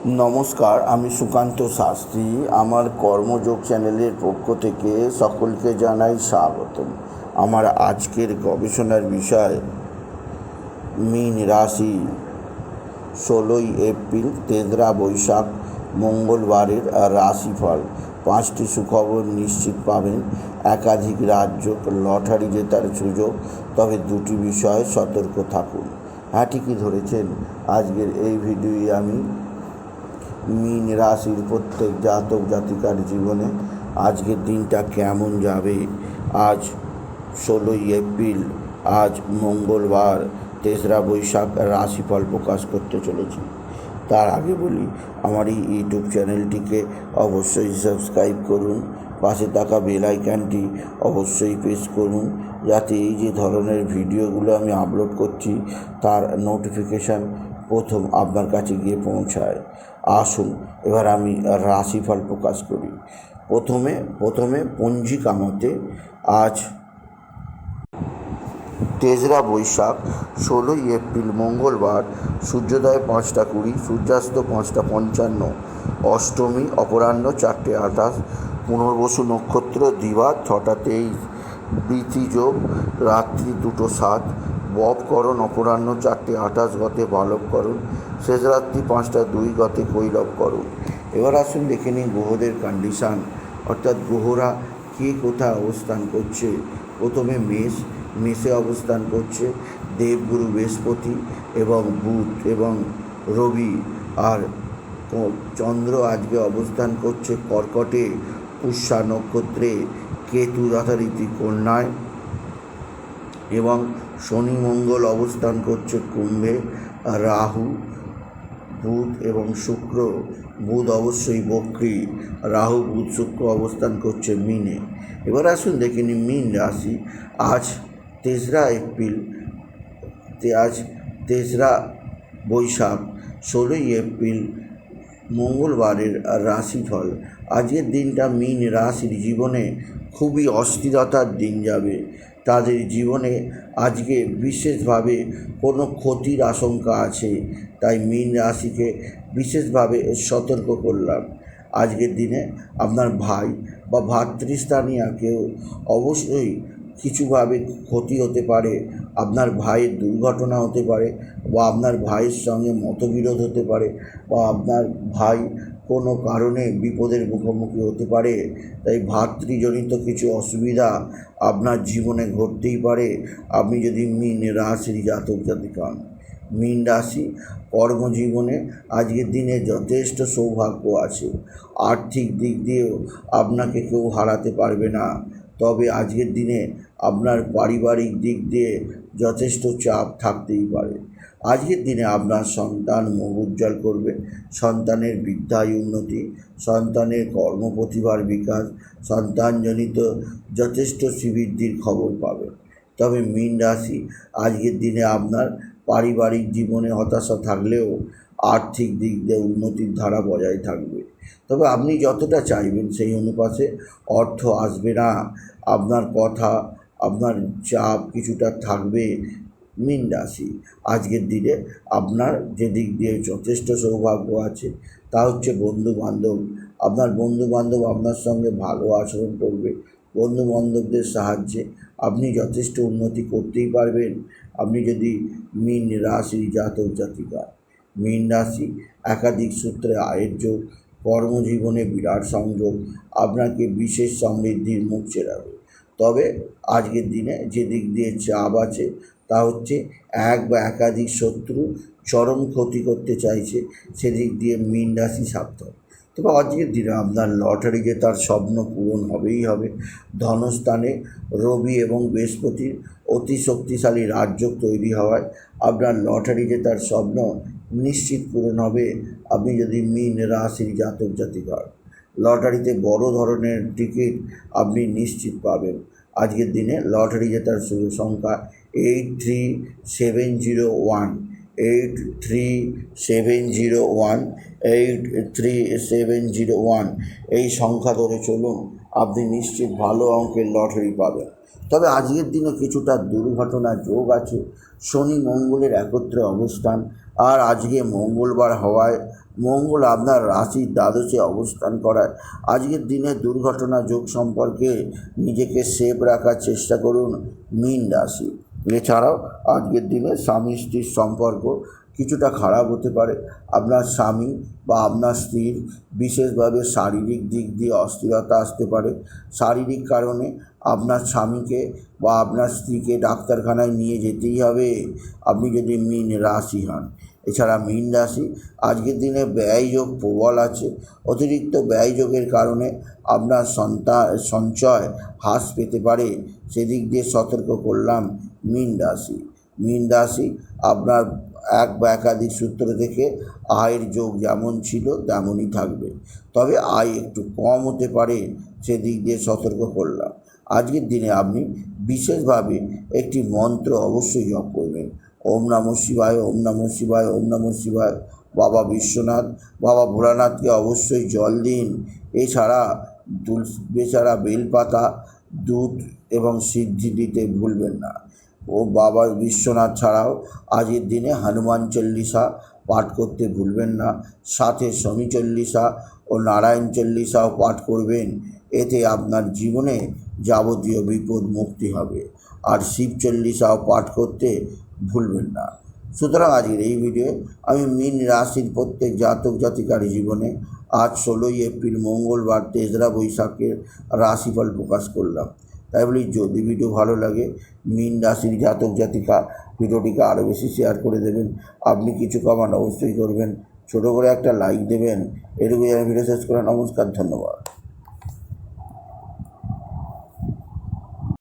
নমস্কার, আমি সুকান্ত শাস্ত্রী। আমার কর্মযোগ চ্যানেলের পক্ষ থেকে সকলকে জানাই স্বাগতম। আমার আজকের গবেষণার বিষয় মীন রাশি, 16ই এপ্রিল 3রা বৈশাখ মঙ্গলবারের রাশিফল। 5টি সুখবর নিশ্চিত পাবেন, একাধিক রাজ্য, লটারি জেতার সুযোগ। তবে 2টি বিষয়ে সতর্ক থাকুন। হ্যাঁ, ঠিকই ধরেছেন। আজকের এই ভিডিওয়ে আমি মীন রাশির প্রত্যেক জাতক জাতিকার জীবনে আজকের দিনটা কেমন যাবে, আজ 16ই এপ্রিল, আজ মঙ্গলবার 3রা বৈশাখ রাশিফল প্রকাশ করতে চলেছি। তার আগে বলি, আমার এই ইউটিউব চ্যানেলটিকে অবশ্যই সাবস্ক্রাইব করুন, পাশে থাকা বেল আইকনটি অবশ্যই প্রেস করুন, যাতে এই যে ধরনের ভিডিওগুলো আমি আপলোড করছি তার নোটিফিকেশান প্রথম আপনার কাছে গিয়ে পৌঁছায়। আসুন এবার আমি রাশিফল প্রকাশ করি। প্রথমে পঞ্জিকা মতে আজ 3রা বৈশাখ 16ই এপ্রিল মঙ্গলবার, সূর্যোদয় 5টা 20, সূর্যাস্ত 5টা 55, অষ্টমী অপরাহ্ন 4টে 28, পুনর্বসু নক্ষত্র দিবা 6টা 23, বৃতি যোগ রাত্রি 2টো 7, ববকরণ অপরাহ্ন 4টে 28 গতে বালবকরণ, শেষ রাত্রি 5টা 2 গতে কৈলবকরণ। এবার আসুন দেখে নিন গ্রহদের কন্ডিশান, অর্থাৎ গ্রহরা কে কোথায় অবস্থান করছে। প্রথমে মেষে অবস্থান করছে দেবগুরু বৃহস্পতি এবং বুধ এবং রবি। আর চন্দ্র আজকে অবস্থান করছে কর্কটে, পুষ্যা নক্ষত্রে, কেতু যথারীতি কন্যায়, এবং শনি মঙ্গল অবস্থান করছে কুম্ভে, রাহু, বুধ এবং শুক্র, বুধ অবশ্যই বক্রী, রাহু বুধ শুক্র অবস্থান করছে মীনে। এবার আসুন দেখে নিন মীন রাশি। আজ 3রা এপ্রিল, আজ 3রা বৈশাখ 16ই এপ্রিল মঙ্গলবারের রাশিফল। আজকের দিনটা মীন রাশির জীবনে খুবই অস্থিরতার দিন যাবে। তাদের জীবনে আজকে বিশেষভাবে কোনো ক্ষতির আশঙ্কা আছে, তাই মীন রাশিকে বিশেষভাবে সতর্ক করলাম। আজকের দিনে আপনার ভাই বা ভাতৃস্থানীয় কেউ অবশ্যই কিছুভাবে ক্ষতি হতে পারে। আপনার ভাইয়ের দুর্ঘটনা হতে পারে, বা আপনার ভাইয়ের সঙ্গে মতবিরোধ হতে পারে, বা আপনার ভাই কোনো কারণে বিপদের মুখোমুখি হতে পারে। তাই ভাতৃজনিত কিছু অসুবিধা আপনার জীবনে ঘটতেই পারে, আপনি যদি মীন রাশির জাতক জাতিকা হন। মীন রাশি কর্মজীবনে আজকের দিনে যথেষ্ট সৌভাগ্য আছে। আর্থিক দিক দিয়েও আপনাকে কেউ হারাতে পারবে না। তবে আজকের দিনে আপনার পারিবারিক দিক দিয়ে যথেষ্ট চাপ থাকতেই পারে। আজকের দিনে আপনার সন্তান মুখ উজ্জ্বল করবে, সন্তানের বিদ্যায় উন্নতি, সন্তানের কর্মপ্রতিভার বিকাশ, সন্তানজনিত যথেষ্ট শ্রীবৃদ্ধির খবর পাবে। তবে মীন রাশি আজকের দিনে আপনার পারিবারিক জীবনে হতাশা থাকলেও আর্থিক দিক দিয়ে উন্নতির ধারা বজায় থাকবে। তবে আপনি যতটা চাইবেন সেই অনুপাতে অর্থ আসবে না। আপনার কথা, আপনার চাপ কিছুটা থাকবে। মীন রাশি আজকের দিনে আপনার যে দিক দিয়ে যথেষ্ট সৌভাগ্য আছে তা হচ্ছে বন্ধুবান্ধব। আপনার বন্ধুবান্ধব আপনার সঙ্গে ভালো আচরণ করবে। বন্ধুবান্ধবদের সাহায্যে আপনি যথেষ্ট উন্নতি করতেই পারবেন, আপনি যদি মীন রাশির জাতক জাতিকা। মীন রাশি একাধিক সূত্রে আয়ের যোগ, কর্মজীবনে বিরাট সংযোগ আপনাকে বিশেষ সমৃদ্ধির মুখ চেরাবে। তবে আজকের দিনে যে দিক দিয়ে চাপ আছে তা হচ্ছে এক বা একাধিক শত্রু চরম ক্ষতি করতে চাইছে, সেদিক দিয়ে মীন রাশি সাবধান। তবে আজকের দিনে আপনার লটারি জেতার স্বপ্ন পূরণ হবেই হবে। ধনস্থানে রবি এবং বৃহস্পতির অতি শক্তিশালী রাজযোগ তৈরি হওয়ায় আপনার লটারি জেতার স্বপ্ন নিশ্চিত পূরণ হবে, আপনি যদি মীন রাশির জাতক জাতিকা হন। লটারিতে বড় ধরনের টিকিট আপনি নিশ্চিত পাবেন। আজকের দিনে লটারি জেতার শুভ সংখ্যা 83701, 83701, 83701। এই সংখ্যা ধরে চলুন, আপনি নিশ্চিত ভালো অঙ্কের লটারি পাবেন। তবে আজকের দিনে কিছুটা দুর্ঘটনার যোগ আছে। শনি মঙ্গলের একত্রে অবস্থান, আর আজকে মঙ্গলবার হওয়ায় মঙ্গল আপনার রাশির দ্বাদশে অবস্থান করায় আজকের দিনে দুর্ঘটনা যোগ সম্পর্কে নিজেকে সেফ রাখার চেষ্টা করুন মীন রাশি। এছাড়াও আজকের দিনে স্বামী স্ত্রীর সম্পর্ক কিছুটা খারাপ হতে পারে। আপনার স্বামী বা আপনার স্ত্রীর বিশেষভাবে শারীরিক দিক দিয়ে অস্থিরতা আসতে পারে। শারীরিক কারণে আপনার স্বামীকে বা আপনার স্ত্রীকে ডাক্তারখানায় নিয়ে যেতেই হবে আপনি যদি মীন রাশি হন। এছাড়া মীন রাশি আজকের দিনে ব্যয়যোগ প্রবল আছে। অতিরিক্ত ব্যয়যোগের কারণে আপনার সঞ্চয় হ্রাস পেতে পারে, সেদিক দিয়ে সতর্ক করলাম মীন রাশি। মীন রাশি আপনার এক বা একাধিক সূত্র থেকে আয়ের যোগ যেমন ছিল তেমনই থাকবে, তবে আয় একটু কম হতে পারে, সেদিক দিয়ে সতর্ক করলাম। আজকের দিনে আপনি বিশেষভাবে একটি মন্ত্র অবশ্যই জপ করবেন, ওম নমঃ শিবায়, ওম নমঃ শিবায়, ওম নমঃ শিবায়। বাবা বিশ্বনাথ, বাবা ভোলানাথকে অবশ্যই জল দিন। এছাড়া বেলপাতা, দুধ এবং সিদ্ধি দিতে ভুলবেন না। ও বাবা বিশ্বনাথ ছাড়াও আজকের দিনে হনুমান চল্লিশা পাঠ করতে ভুলবেন না। সাথে শনি চল্লিশা ও নারায়ণ চল্লিশাও পাঠ করবেন। এতে আপনার জীবনে যাবতীয় বিপদ মুক্তি হবে। আর শিব চল্লিশাও পাঠ করতে ভুলবেন না। সুতরাং আজকের এই ভিডিও আমি মীন রাশির প্রত্যেক জাতক জাতিকার জীবনে আজ 16ই এপ্রিল মঙ্গলবার 3রা বৈশাখের রাশিফল প্রকাশ করলাম। তাই বলি যদি ভিডিও ভালো লাগে মীন রাশির জাতক জাতিকা ভিডিওটিকে আরও বেশি শেয়ার করে দেবেন। আপনি কিছু কমান অবশ্যই করবেন, ছোটো করে একটা লাইক দেবেন। এটুকুই আমি ভিডিও শেষ করে নমস্কার, ধন্যবাদ।